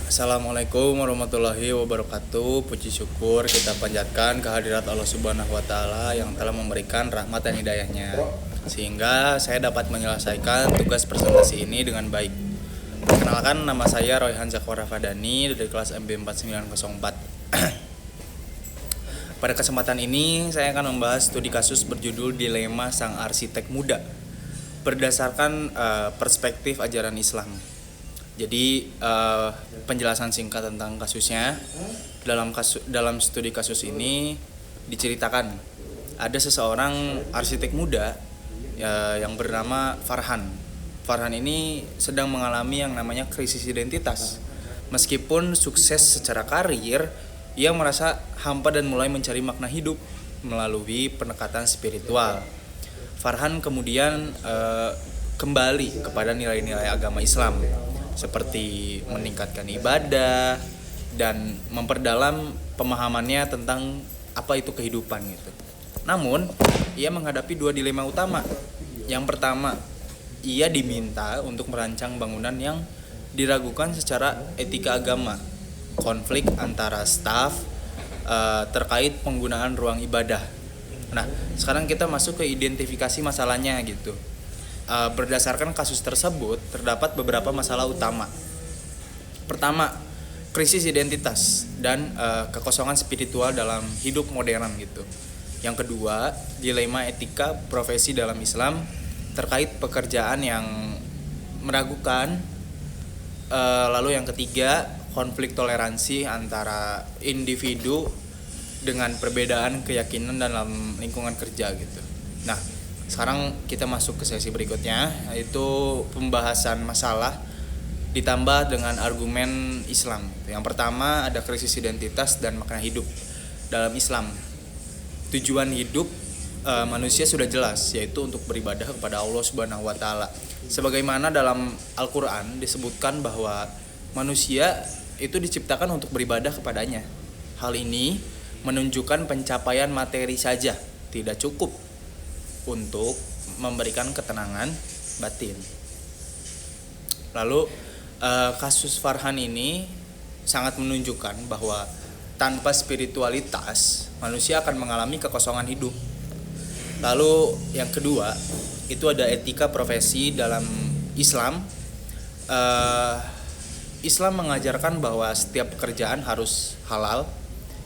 Assalamualaikum warahmatullahi wabarakatuh. Puji syukur kita panjatkan kehadirat Allah Subhanahu wa taala yang telah memberikan rahmat dan hidayahnya sehingga saya dapat menyelesaikan tugas presentasi ini dengan baik. Perkenalkan, nama saya Royhan Zakhwar Rafadhani dari kelas MB 4904. Pada kesempatan ini saya akan membahas studi kasus berjudul Dilema Sang Arsitek Muda berdasarkan perspektif ajaran Islam. Jadi penjelasan singkat tentang kasusnya. Dalam studi kasus ini diceritakan ada seseorang arsitek muda yang bernama Farhan. Farhan ini sedang mengalami yang namanya krisis identitas. Meskipun sukses secara karir, ia merasa hampa dan mulai mencari makna hidup melalui pendekatan spiritual. Farhan kemudian kembali kepada nilai-nilai agama Islam, seperti meningkatkan ibadah dan memperdalam pemahamannya tentang apa itu kehidupan gitu. Namun, ia menghadapi dua dilema utama. Yang pertama, ia diminta untuk merancang bangunan yang diragukan secara etika agama. Konflik antara staf terkait penggunaan ruang ibadah. Nah, sekarang kita masuk ke identifikasi masalahnya gitu. Berdasarkan kasus tersebut terdapat beberapa masalah utama. Pertama, krisis identitas dan kekosongan spiritual dalam hidup modern gitu. Yang kedua, dilema etika profesi dalam Islam terkait pekerjaan yang meragukan. Lalu yang ketiga, konflik toleransi antara individu dengan perbedaan keyakinan dalam lingkungan kerja gitu. Nah, sekarang kita masuk ke sesi berikutnya, yaitu pembahasan masalah ditambah dengan argumen Islam. Yang pertama ada krisis identitas dan makna hidup dalam Islam. Tujuan hidup manusia sudah jelas, yaitu untuk beribadah kepada Allah Subhanahu wa taala. Sebagaimana dalam Al-Qur'an disebutkan bahwa manusia itu diciptakan untuk beribadah kepadanya. Hal ini menunjukkan pencapaian materi saja tidak cukup untuk memberikan ketenangan batin. Lalu kasus Farhan ini sangat menunjukkan bahwa tanpa spiritualitas manusia akan mengalami kekosongan hidup. Lalu yang kedua itu ada etika profesi dalam Islam. Islam mengajarkan bahwa setiap pekerjaan harus halal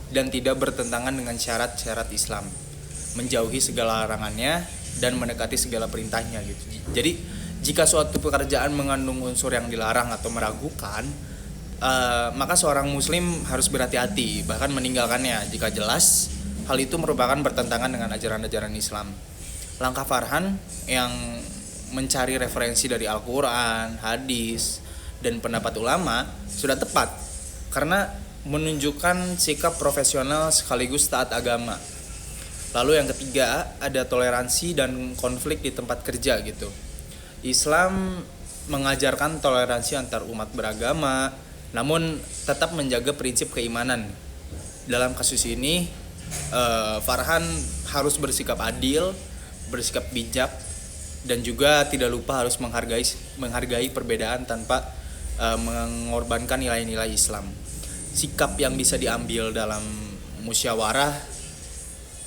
dan tidak bertentangan dengan syarat-syarat Islam, menjauhi segala larangannya dan mendekati segala perintahnya gitu. Jadi jika suatu pekerjaan mengandung unsur yang dilarang atau meragukan, maka seorang muslim harus berhati-hati bahkan meninggalkannya jika jelas hal itu merupakan bertentangan dengan ajaran-ajaran Islam. Langkah Farhan yang mencari referensi dari Al-Quran, hadis, dan pendapat ulama sudah tepat karena menunjukkan sikap profesional sekaligus taat agama. Lalu yang ketiga ada toleransi dan konflik di tempat kerja gitu. Islam mengajarkan toleransi antar umat beragama, namun tetap menjaga prinsip keimanan. Dalam kasus ini Farhan harus bersikap adil, bersikap bijak, dan juga tidak lupa harus menghargai perbedaan tanpa mengorbankan nilai-nilai Islam. Sikap yang bisa diambil dalam musyawarah,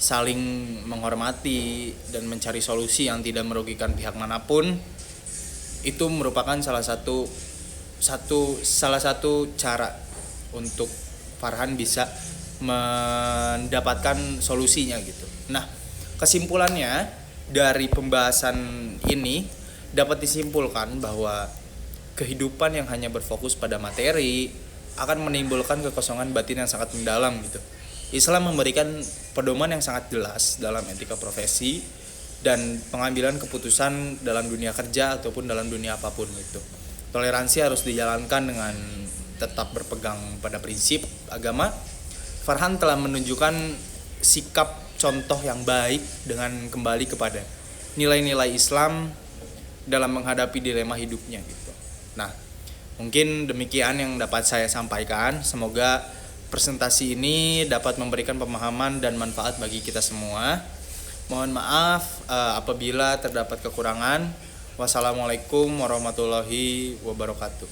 saling menghormati dan mencari solusi yang tidak merugikan pihak manapun, itu merupakan salah satu cara untuk Farhan bisa mendapatkan solusinya gitu. Nah, kesimpulannya dari pembahasan ini dapat disimpulkan bahwa kehidupan yang hanya berfokus pada materi akan menimbulkan kekosongan batin yang sangat mendalam gitu. Islam memberikan pedoman yang sangat jelas dalam etika profesi dan pengambilan keputusan dalam dunia kerja ataupun dalam dunia apapun gitu. Toleransi harus dijalankan dengan tetap berpegang pada prinsip agama. Farhan telah menunjukkan sikap contoh yang baik dengan kembali kepada nilai-nilai Islam dalam menghadapi dilema hidupnya gitu. Nah, mungkin demikian yang dapat saya sampaikan. Semoga presentasi ini dapat memberikan pemahaman dan manfaat bagi kita semua. Mohon maaf apabila terdapat kekurangan. Wassalamualaikum warahmatullahi wabarakatuh.